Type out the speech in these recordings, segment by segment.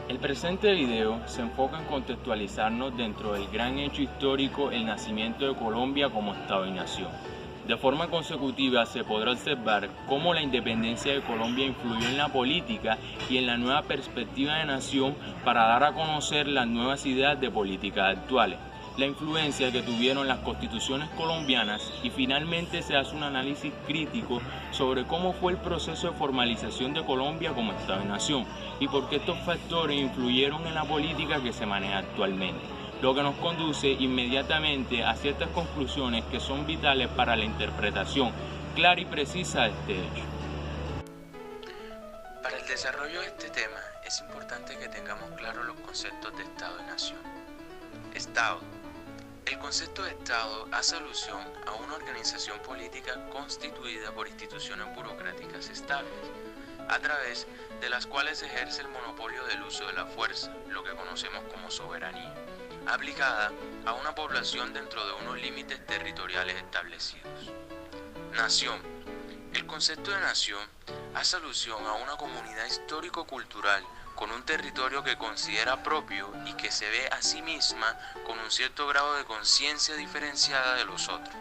El presente video se enfoca en contextualizarnos dentro del gran hecho histórico, el nacimiento de Colombia como Estado y Nación. De forma consecutiva se podrá observar cómo la independencia de Colombia influyó en la política y en la nueva perspectiva de nación para dar a conocer las nuevas ideas de política actuales, la influencia que tuvieron las constituciones colombianas y finalmente se hace un análisis crítico sobre cómo fue el proceso de formalización de Colombia como Estado y Nación y por qué estos factores influyeron en la política que se maneja actualmente, lo que nos conduce inmediatamente a ciertas conclusiones que son vitales para la interpretación clara y precisa de este hecho. Para el desarrollo de este tema es importante que tengamos claros los conceptos de Estado y Nación. Estado. El concepto de Estado hace alusión a una organización política constituida por instituciones burocráticas estables, a través de las cuales se ejerce el monopolio del uso de la fuerza, lo que conocemos como soberanía, aplicada a una población dentro de unos límites territoriales establecidos. Nación. El concepto de nación hace alusión a una comunidad histórico-cultural con un territorio que considera propio y que se ve a sí misma con un cierto grado de conciencia diferenciada de los otros.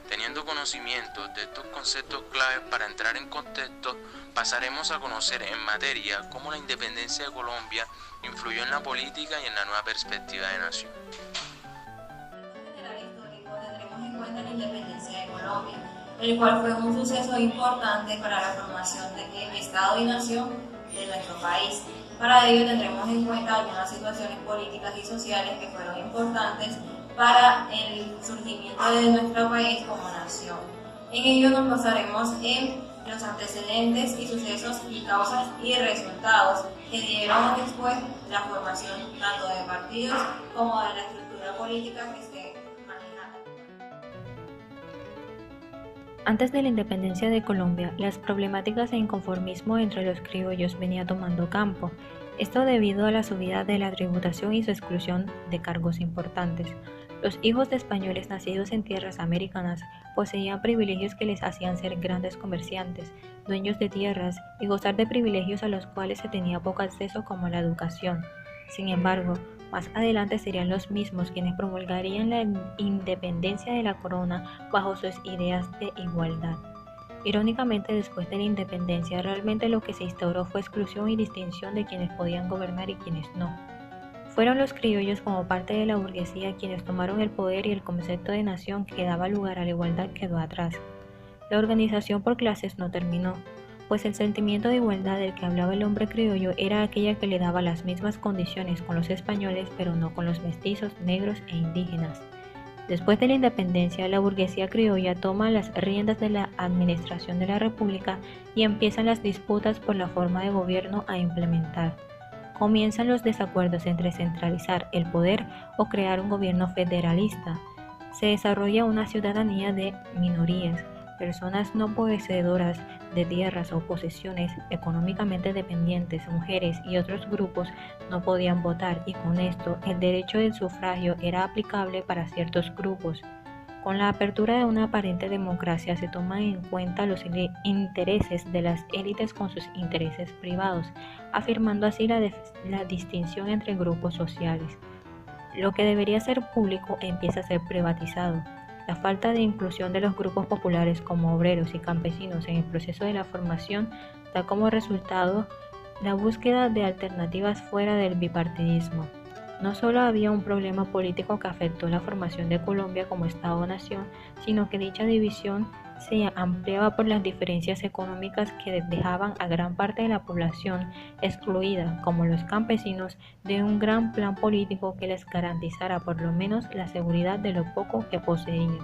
Teniendo conocimiento de estos conceptos claves para entrar en contexto, pasaremos a conocer en materia cómo la independencia de Colombia influyó en la política y en la nueva perspectiva de nación. En el histórico tendremos en cuenta la independencia de Colombia, el cual fue un suceso importante para la formación del Estado y Nación de nuestro país. Para ello tendremos en cuenta algunas situaciones políticas y sociales que fueron importantes para el surgimiento de nuestro país como nación. En ello nos basaremos en los antecedentes y sucesos y causas y resultados que dieron después la formación tanto de partidos como de la estructura política que se manejaba. Antes de la independencia de Colombia, las problemáticas e inconformismo entre los criollos venía tomando campo. Esto debido a la subida de la tributación y su exclusión de cargos importantes. Los hijos de españoles nacidos en tierras americanas poseían privilegios que les hacían ser grandes comerciantes, dueños de tierras y gozar de privilegios a los cuales se tenía poco acceso como la educación. Sin embargo, más adelante serían los mismos quienes promulgarían la independencia de la corona bajo sus ideas de igualdad. Irónicamente, después de la independencia, realmente lo que se instauró fue exclusión y distinción de quienes podían gobernar y quienes no. Fueron los criollos como parte de la burguesía quienes tomaron el poder y el concepto de nación que daba lugar a la igualdad quedó atrás. La organización por clases no terminó, pues el sentimiento de igualdad del que hablaba el hombre criollo era aquella que le daba las mismas condiciones con los españoles, pero no con los mestizos, negros e indígenas. Después de la independencia, la burguesía criolla toma las riendas de la administración de la república y empiezan las disputas por la forma de gobierno a implementar. Comienzan los desacuerdos entre centralizar el poder o crear un gobierno federalista. Se desarrolla una ciudadanía de minorías, personas no poseedoras de tierras o posesiones, económicamente dependientes, mujeres y otros grupos no podían votar y con esto el derecho del sufragio era aplicable para ciertos grupos. Con la apertura de una aparente democracia se toman en cuenta los intereses de las élites con sus intereses privados, afirmando así la distinción entre grupos sociales. Lo que debería ser público empieza a ser privatizado. La falta de inclusión de los grupos populares como obreros y campesinos en el proceso de la formación da como resultado la búsqueda de alternativas fuera del bipartidismo. No solo había un problema político que afectó la formación de Colombia como Estado-nación, sino que dicha división se ampliaba por las diferencias económicas que dejaban a gran parte de la población excluida, como los campesinos, de un gran plan político que les garantizara por lo menos la seguridad de lo poco que poseían.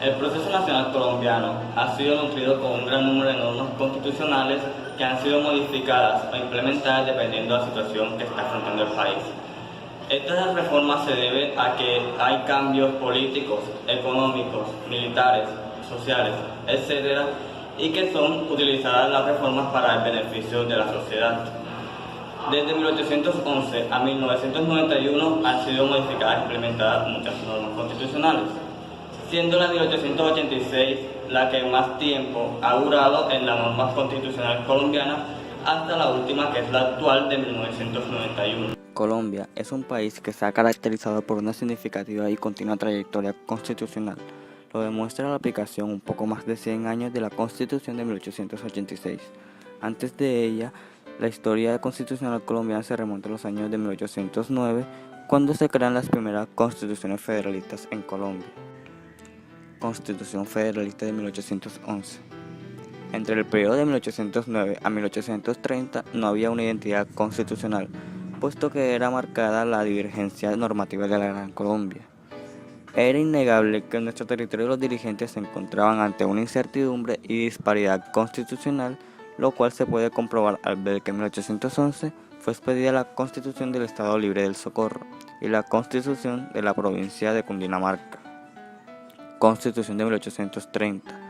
El proceso nacional colombiano ha sido nutrido con un gran número de normas constitucionales que han sido modificadas o implementadas dependiendo de la situación que está afrontando el país. Estas reformas se deben a que hay cambios políticos, económicos, militares, sociales, etc., y que son utilizadas las reformas para el beneficio de la sociedad. Desde 1811 a 1991 han sido modificadas e implementadas muchas normas constitucionales, siendo la de 1886 la que más tiempo ha durado en las normas constitucionales colombianas, hasta la última, que es la actual, de 1991. Colombia es un país que se ha caracterizado por una significativa y continua trayectoria constitucional. Lo demuestra la aplicación un poco más de 100 años de la Constitución de 1886. Antes de ella, la historia constitucional colombiana se remonta a los años de 1809, cuando se crean las primeras constituciones federalistas en Colombia. Constitución Federalista de 1811. Entre el periodo de 1809 a 1830 no había una identidad constitucional, puesto que era marcada la divergencia normativa de la Gran Colombia. Era innegable que en nuestro territorio los dirigentes se encontraban ante una incertidumbre y disparidad constitucional, lo cual se puede comprobar al ver que en 1811 fue expedida la Constitución del Estado Libre del Socorro y la Constitución de la provincia de Cundinamarca. Constitución de 1830.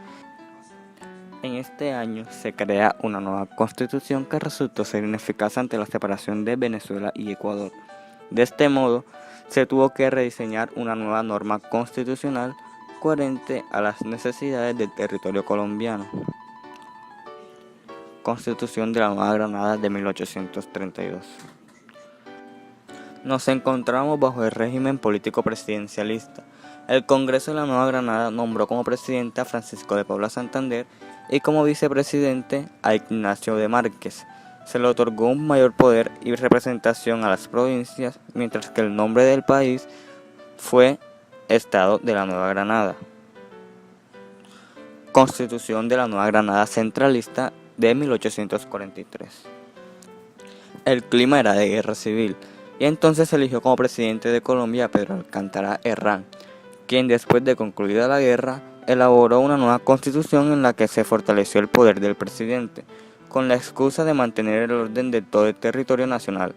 En este año se crea una nueva constitución que resultó ser ineficaz ante la separación de Venezuela y Ecuador. De este modo, se tuvo que rediseñar una nueva norma constitucional coherente a las necesidades del territorio colombiano. Constitución de la Nueva Granada de 1832. Nos encontramos bajo el régimen político presidencialista. El Congreso de la Nueva Granada nombró como presidente a Francisco de Paula Santander y como vicepresidente a Ignacio de Márquez. Se le otorgó un mayor poder y representación a las provincias, mientras que el nombre del país fue Estado de la Nueva Granada. Constitución de la Nueva Granada centralista de 1843. El clima era de guerra civil y entonces se eligió como presidente de Colombia a Pedro Alcántara Herrán, quien después de concluida la guerra elaboró una nueva constitución en la que se fortaleció el poder del presidente, con la excusa de mantener el orden de todo el territorio nacional.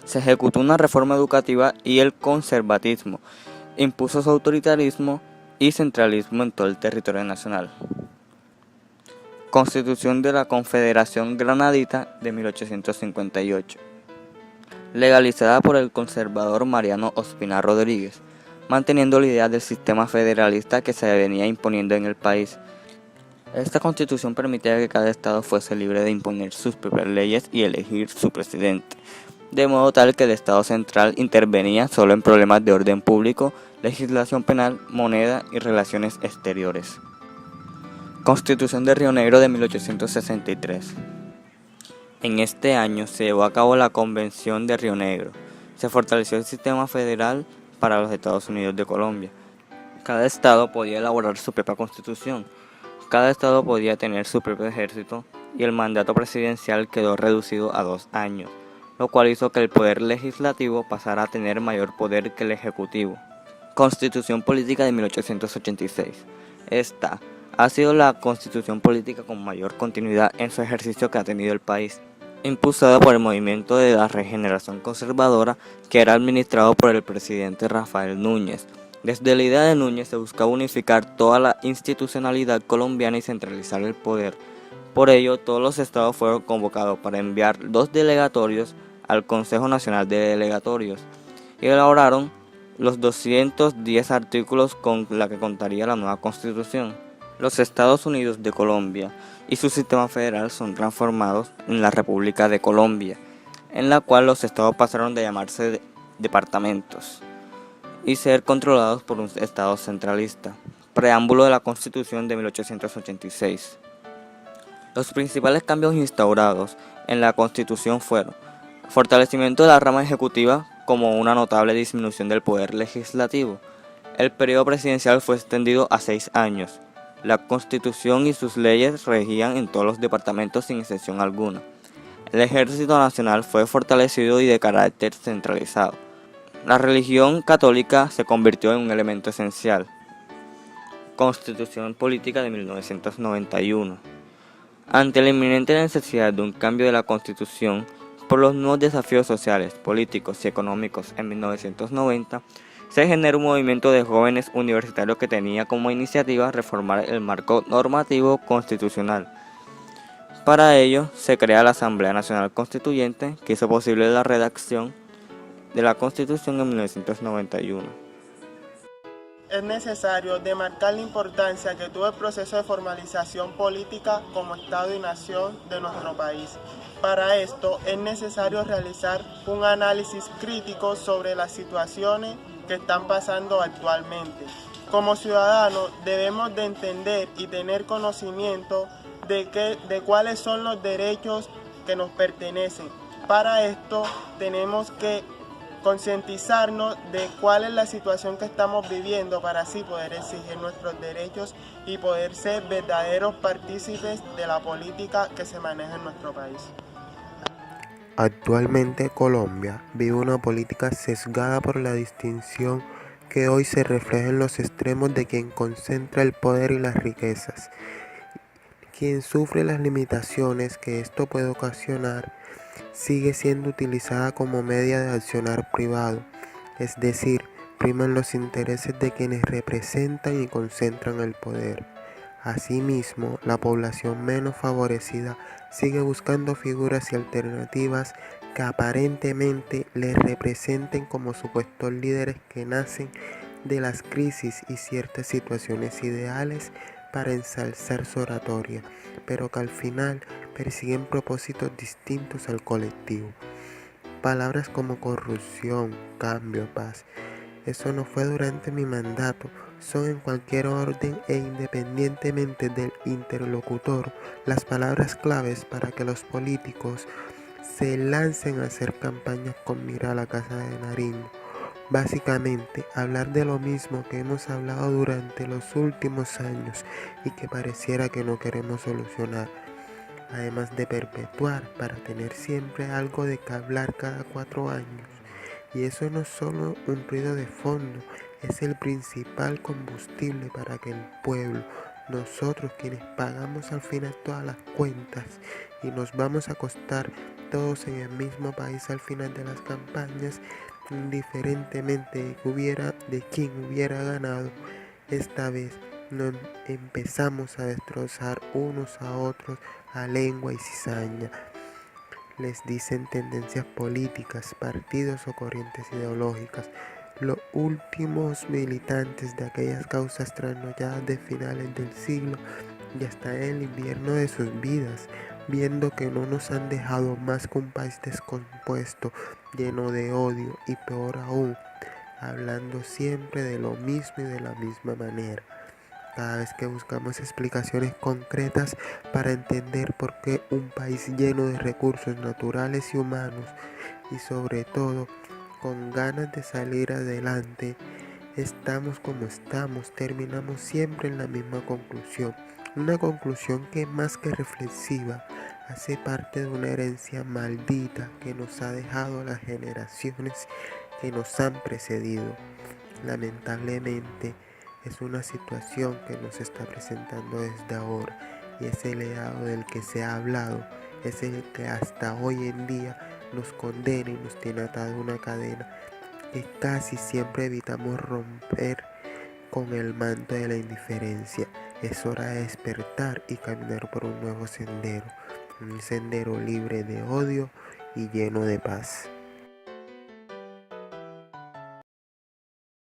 Se ejecutó una reforma educativa y el conservatismo impuso su autoritarismo y centralismo en todo el territorio nacional. Constitución de la Confederación Granadita de 1858. Legalizada por el conservador Mariano Ospina Rodríguez, manteniendo la idea del sistema federalista que se venía imponiendo en el país. Esta constitución permitía que cada estado fuese libre de imponer sus propias leyes y elegir su presidente, de modo tal que el Estado central intervenía solo en problemas de orden público, legislación penal, moneda y relaciones exteriores. Constitución de Río Negro de 1863. En este año se llevó a cabo la Convención de Río Negro. Se fortaleció el sistema federal para los Estados Unidos de Colombia. Cada estado podía elaborar su propia constitución, cada estado podía tener su propio ejército y el mandato presidencial quedó reducido a 2 años, lo cual hizo que el poder legislativo pasara a tener mayor poder que el ejecutivo. Constitución Política de 1886. Esta ha sido la constitución política con mayor continuidad en su ejercicio que ha tenido el país, impulsada por el movimiento de la regeneración conservadora que era administrado por el presidente Rafael Núñez. Desde la idea de Núñez se buscaba unificar toda la institucionalidad colombiana y centralizar el poder. Por ello, todos los estados fueron convocados para enviar 2 delegatorios al Consejo Nacional de Delegatorios y elaboraron los 210 artículos con la que contaría la nueva constitución. Los Estados Unidos de Colombia y su sistema federal son transformados en la República de Colombia, en la cual los estados pasaron de llamarse departamentos y ser controlados por un estado centralista. Preámbulo de la Constitución de 1886. Los principales cambios instaurados en la Constitución fueron fortalecimiento de la rama ejecutiva como una notable disminución del poder legislativo. El periodo presidencial fue extendido a 6 años. La Constitución y sus leyes regían en todos los departamentos sin excepción alguna. El Ejército Nacional fue fortalecido y de carácter centralizado. La religión católica se convirtió en un elemento esencial. Constitución Política de 1991. Ante la inminente necesidad de un cambio de la Constitución por los nuevos desafíos sociales, políticos y económicos en 1990, se generó un movimiento de jóvenes universitarios que tenía como iniciativa reformar el marco normativo constitucional. Para ello, se crea la Asamblea Nacional Constituyente, que hizo posible la redacción de la Constitución en 1991. es necesario demarcar la importancia que tuvo el proceso de formalización política como Estado y nación de nuestro país. Para esto es necesario realizar un análisis crítico sobre las situaciones que están pasando actualmente. Como ciudadanos debemos de entender y tener conocimiento de cuáles son los derechos que nos pertenecen. Para esto tenemos que concientizarnos de cuál es la situación que estamos viviendo para así poder exigir nuestros derechos y poder ser verdaderos partícipes de la política que se maneja en nuestro país. Actualmente Colombia vive una política sesgada por la distinción que hoy se refleja en los extremos de quien concentra el poder y las riquezas, quien sufre las limitaciones que esto puede ocasionar. Sigue siendo utilizada como media de accionar privado, es decir, priman los intereses de quienes representan y concentran el poder. Asimismo, la población menos favorecida sigue buscando figuras y alternativas que aparentemente les representen como supuestos líderes que nacen de las crisis y ciertas situaciones ideales para ensalzar su oratoria, pero que al final persiguen propósitos distintos al colectivo. Palabras como corrupción, cambio, paz, eso no fue durante mi mandato, son en cualquier orden e independientemente del interlocutor las palabras claves para que los políticos se lancen a hacer campañas con mira a la Casa de Nariño. Básicamente, hablar de lo mismo que hemos hablado durante los últimos años y que pareciera que no queremos solucionar, además de perpetuar para tener siempre algo de que hablar cada 4 años. Y eso no es solo un ruido de fondo, es el principal combustible para que el pueblo, nosotros quienes pagamos al final todas las cuentas y nos vamos a acostar todos en el mismo país al final de las campañas, indiferentemente de quién hubiera ganado, esta vez no empezamos a destrozar unos a otros a lengua y cizaña. Les dicen tendencias políticas, partidos o corrientes ideológicas, los últimos militantes de aquellas causas trasnochadas de finales del siglo y hasta en el invierno de sus vidas, viendo que no nos han dejado más que un país descompuesto, lleno de odio y peor aún, hablando siempre de lo mismo y de la misma manera. Cada vez que buscamos explicaciones concretas para entender por qué un país lleno de recursos naturales y humanos y sobre todo con ganas de salir adelante, estamos como estamos, terminamos siempre en la misma conclusión. Una conclusión que más que reflexiva hace parte de una herencia maldita que nos ha dejado las generaciones que nos han precedido. Lamentablemente, es una situación que nos está presentando desde ahora y ese legado del que se ha hablado es el que hasta hoy en día nos condena y nos tiene atado una cadena que casi siempre evitamos romper con el manto de la indiferencia. Es hora de despertar y caminar por un nuevo sendero, un sendero libre de odio y lleno de paz.